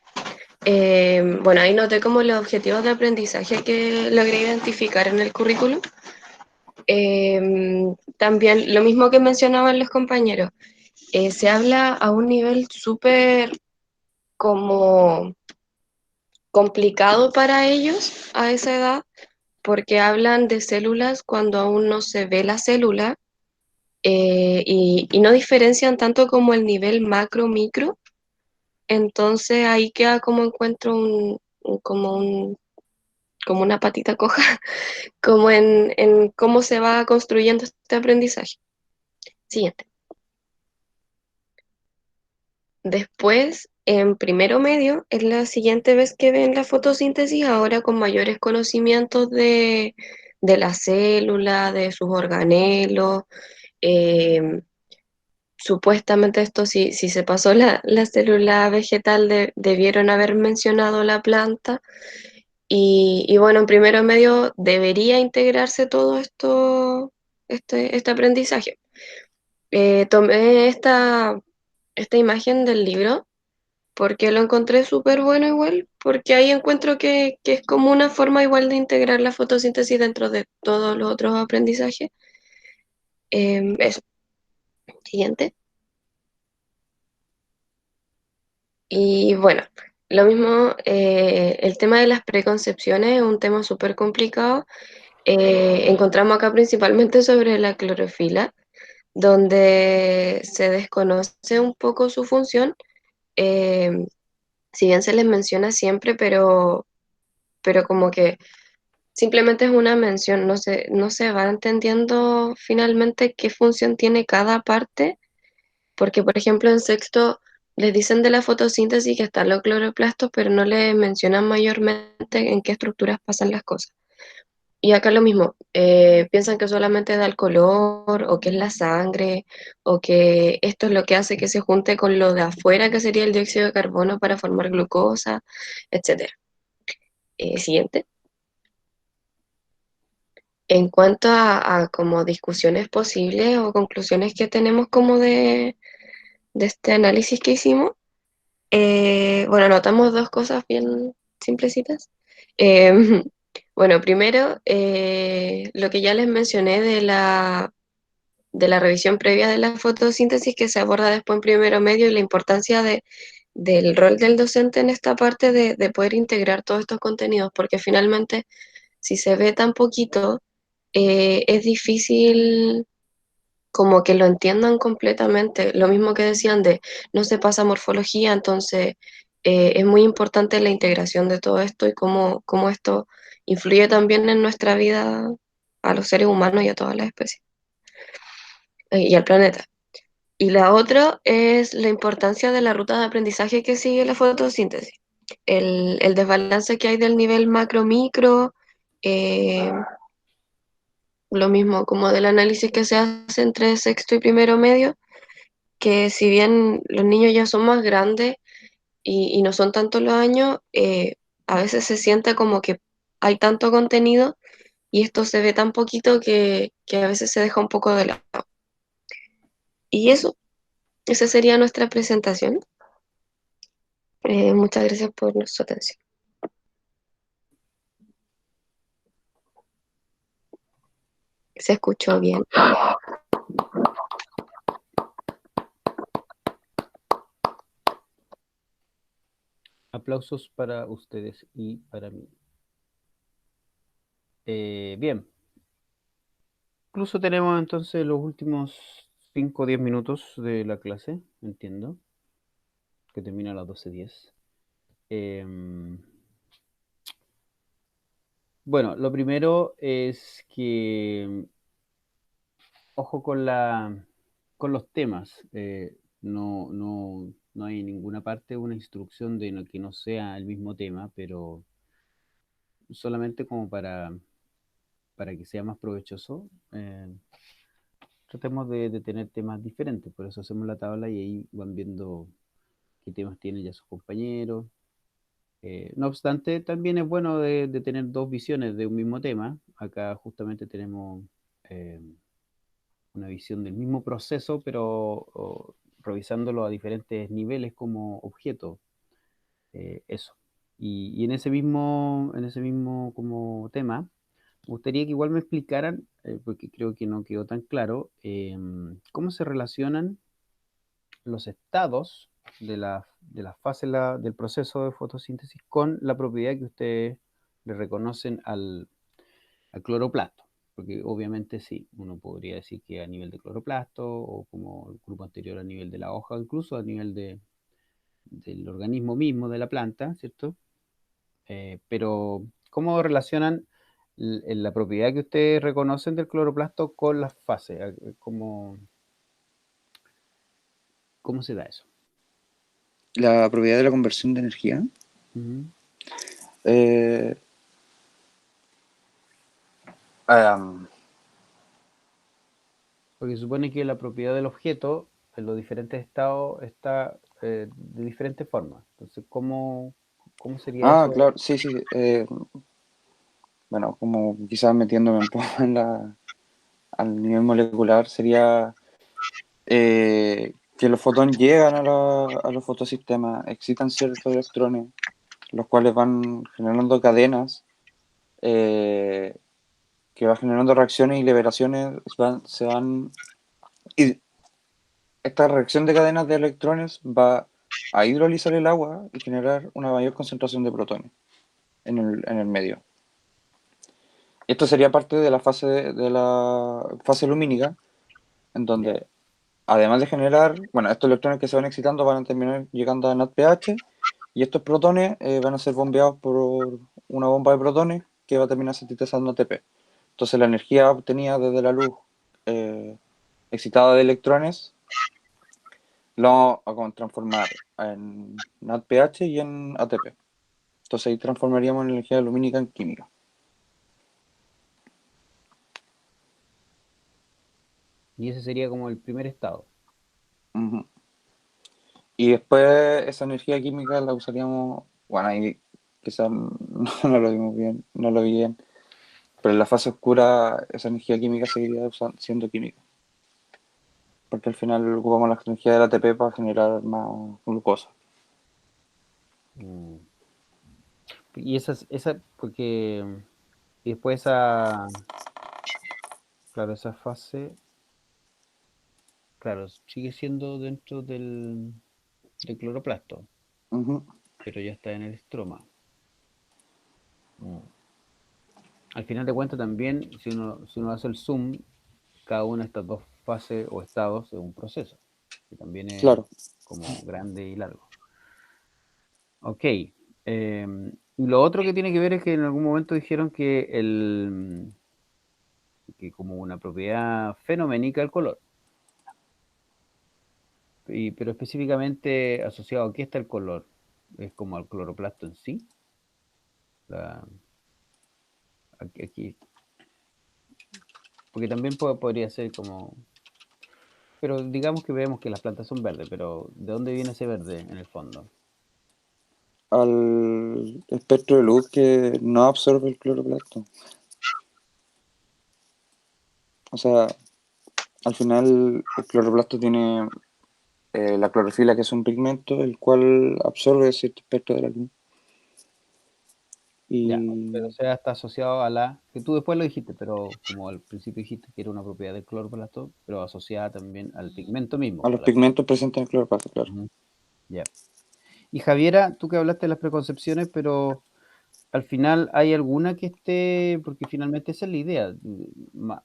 bueno, ahí noté como los objetivos de aprendizaje que logré identificar en el currículum. También lo mismo que mencionaban los compañeros, se habla a un nivel súper como complicado para ellos a esa edad, porque hablan de células cuando aún no se ve la célula, y no diferencian tanto como el nivel macro-micro. Entonces ahí queda como encuentro como una patita coja, como en cómo se va construyendo este aprendizaje. Siguiente. Después, en primero medio, es la siguiente vez que ven la fotosíntesis, ahora con mayores conocimientos de la célula, de sus organelos. eh, Supuestamente esto, si se pasó la célula vegetal, debieron haber mencionado la planta. Y bueno, en primero medio debería integrarse todo esto, este aprendizaje. Tomé esta imagen del libro porque lo encontré súper bueno igual, porque ahí encuentro que es como una forma igual de integrar la fotosíntesis dentro de todos los otros aprendizajes. Eso, siguiente. Y bueno, lo mismo, el tema de las preconcepciones es un tema súper complicado. Encontramos acá principalmente sobre la clorofila, donde se desconoce un poco su función. eh, si bien se les menciona siempre, pero como que simplemente es una mención, no se va entendiendo finalmente qué función tiene cada parte, porque por ejemplo en sexto les dicen de la fotosíntesis que están los cloroplastos, pero no les mencionan mayormente en qué estructuras pasan las cosas. Y acá lo mismo, piensan que solamente da el color, o que es la sangre, o que esto es lo que hace que se junte con lo de afuera, que sería el dióxido de carbono para formar glucosa, etcétera. Siguiente. En cuanto a como discusiones posibles o conclusiones que tenemos como de este análisis que hicimos, bueno, notamos dos cosas bien simplecitas. Eh, bueno, primero, lo que ya les mencioné de la revisión previa de la fotosíntesis que se aborda después en primero medio, y la importancia del rol del docente en esta parte de poder integrar todos estos contenidos, porque finalmente si se ve tan poquito, es difícil como que lo entiendan completamente. Lo mismo que decían de no se pasa morfología, entonces es muy importante la integración de todo esto y cómo esto influye también en nuestra vida a los seres humanos y a todas las especies, y al planeta. Y la otra es la importancia de la ruta de aprendizaje que sigue la fotosíntesis. El desbalance que hay del nivel macro-micro, eh, lo mismo como del análisis que se hace entre sexto y primero medio, que si bien los niños ya son más grandes y no son tantos los años, a veces se siente como que hay tanto contenido y esto se ve tan poquito que a veces se deja un poco de lado. Y eso, esa sería nuestra presentación. Muchas gracias por su atención. ¿Se escuchó bien? Aplausos para ustedes y para mí. Bien, incluso tenemos entonces los últimos 5 o 10 minutos de la clase, entiendo, que termina a las 12:10. Bueno, lo primero es que ojo con los temas. No hay ninguna parte, una instrucción de que no sea el mismo tema, pero solamente como para que sea más provechoso, tratemos de tener temas diferentes. Por eso hacemos la tabla y ahí van viendo qué temas tienen ya sus compañeros. No obstante, también es bueno de tener dos visiones de un mismo tema. Acá justamente tenemos eh, una visión del mismo proceso, pero revisándolo a diferentes niveles como objeto. Eso. Y en ese mismo como tema, me gustaría que igual me explicaran, porque creo que no quedó tan claro, cómo se relacionan los estados de la fase del proceso de fotosíntesis con la propiedad que ustedes le reconocen al cloroplasto. Porque obviamente sí, uno podría decir que a nivel de cloroplasto, o como el grupo anterior a nivel de la hoja, incluso a nivel del organismo mismo de la planta, ¿cierto? Pero, ¿cómo relacionan la propiedad que ustedes reconocen del cloroplasto con las fases? ¿Cómo se da eso? La propiedad de la conversión de energía. Ujú. Porque supone que la propiedad del objeto en los diferentes estados está de diferentes formas. Entonces, ¿cómo sería eso? Claro, sí, sí. Bueno, como quizás metiéndome un poco al nivel molecular, sería que los fotones llegan a los fotosistemas, excitan ciertos electrones, los cuales van generando cadenas, que van generando reacciones y liberaciones, y esta reacción de cadenas de electrones va a hidrolizar el agua y generar una mayor concentración de protones en el medio. Esto sería parte de la fase lumínica, en donde además de generar, bueno, estos electrones que se van excitando van a terminar llegando a NADPH, y estos protones van a ser bombeados por una bomba de protones que va a terminar sintetizando ATP. Entonces la energía obtenida desde la luz excitada de electrones la vamos a transformar en NADPH y en ATP. Entonces ahí transformaríamos la energía lumínica en química. Y ese sería como el primer estado. Uh-huh. Y después esa energía química la usaríamos, bueno, ahí quizás no lo vimos bien, no lo vi bien, pero en la fase oscura esa energía química seguiría siendo química. Porque al final ocupamos la energía del ATP para generar más glucosa. Mm. Y porque y después claro, esa fase, claro, sigue siendo dentro del cloroplasto, Uh-huh. pero ya está en el estroma. Al final de cuentas también, si uno hace el zoom, cada una de estas dos fases o estados es un proceso, que también es Claro. como grande y largo. Ok. Y lo otro que tiene que ver es que en algún momento dijeron que como una propiedad fenoménica el color. Pero específicamente asociado a qué está el color. Es como al cloroplasto en sí. Aquí. Porque también podría ser como. Pero digamos que vemos que las plantas son verdes, pero ¿de dónde viene ese verde en el fondo? Al espectro de luz que no absorbe el cloroplasto. O sea, al final el cloroplasto tiene la clorofila, que es un pigmento, el cual absorbe cierto espectro de la luz. Ya, pero o Y sea, está asociado a que tú después lo dijiste, pero como al principio dijiste que era una propiedad del cloroplasto, pero asociada también al pigmento mismo. a los pigmentos presentes en el cloroplasto, claro. Ujú. Ya. Y Javiera, tú que hablaste de las preconcepciones, pero al final hay alguna que esté, porque finalmente esa es la idea.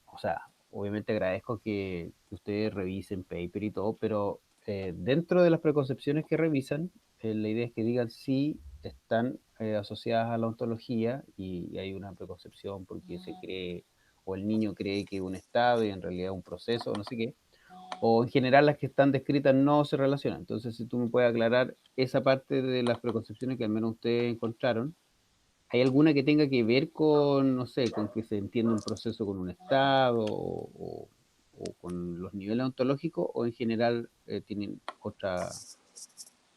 O sea, obviamente agradezco que ustedes revisen paper y todo, pero dentro de las preconcepciones que revisan, la idea es que digan si están asociadas a la ontología y hay una preconcepción porque se cree, o el niño cree que es un estado y en realidad es un proceso, o no sé qué, o en general las que están descritas no se relacionan. Entonces, si tú me puedes aclarar esa parte de las preconcepciones que al menos ustedes encontraron, ¿hay alguna que tenga que ver con, no sé, con que se entienda un proceso con un estado o con los niveles ontológicos, o en general tienen otra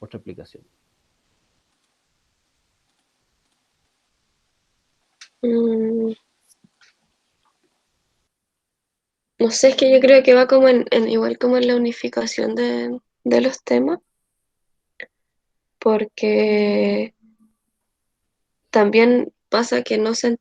explicación? Mm, no sé, es que yo creo que va como igual como en la unificación de los temas, porque también pasa que no se,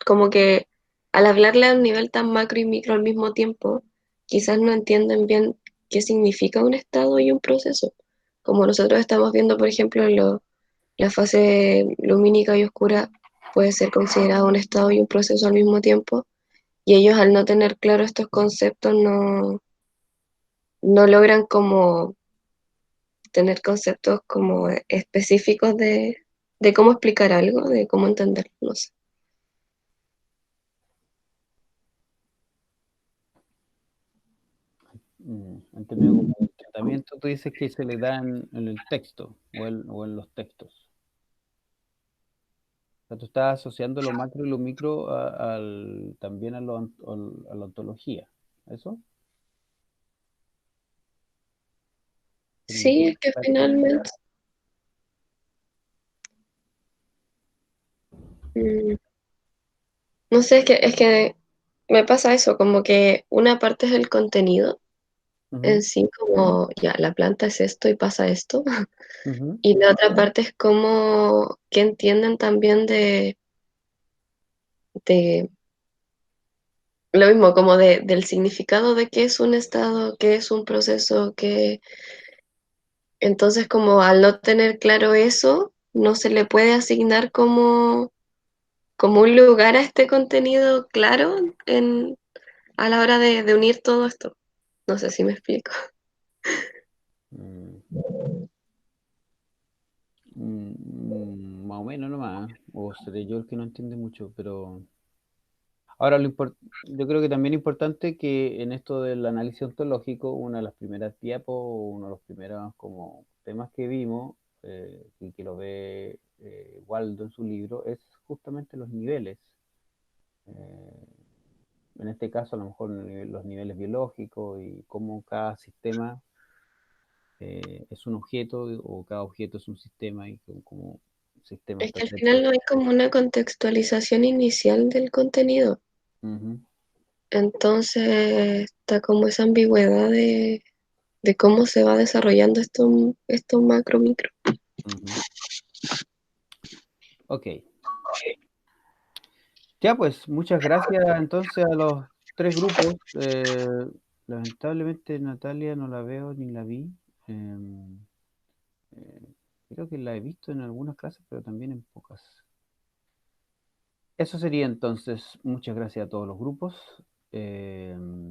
como que al hablarle a un nivel tan macro y micro al mismo tiempo, quizás no entienden bien qué significa un estado y un proceso. Como nosotros estamos viendo, por ejemplo, la fase lumínica y oscura puede ser considerada un estado y un proceso al mismo tiempo, y ellos al no tener claro estos conceptos no logran como tener conceptos como específicos de cómo explicar algo, de cómo entenderlo, no sé. En términos como de tratamiento, tú dices que se le da en el texto o en los textos. O sea, tú estás asociando lo macro y lo micro también a la ontología. ¿Eso? Sí, es que finalmente... no sé, es que me pasa eso, como que una parte es el contenido en Ujú, sí, como ya, la planta es esto y pasa esto, ujú, y la otra parte es como que entienden también de lo mismo, como del significado de qué es un estado, qué es un proceso, que entonces como al no tener claro eso, no se le puede asignar como un lugar a este contenido claro a la hora de unir todo esto. No sé si me explico. mm, más o menos nomás. O seré yo el que no entiende mucho, pero... Ahora, yo creo que también es importante que en esto del análisis ontológico, una de las primeras diapos, uno de los primeros como temas que vimos, y que lo ve Waldo en su libro, es justamente los niveles. Eh, en este caso, a lo mejor los niveles biológicos y cómo cada sistema es un objeto o cada objeto es un sistema y como sistemas Es que al pertenecen. final no hay como una contextualización inicial del contenido. Ujú, Entonces está como esa ambigüedad de cómo se va desarrollando esto macro, micro. ujú. Ok. Ya, pues, muchas gracias entonces a los tres grupos. Lamentablemente Natalia no la veo ni la vi. Em, eh, Creo que la he visto en algunas clases, pero también en pocas. Eso sería entonces. Muchas gracias a todos los grupos. Em,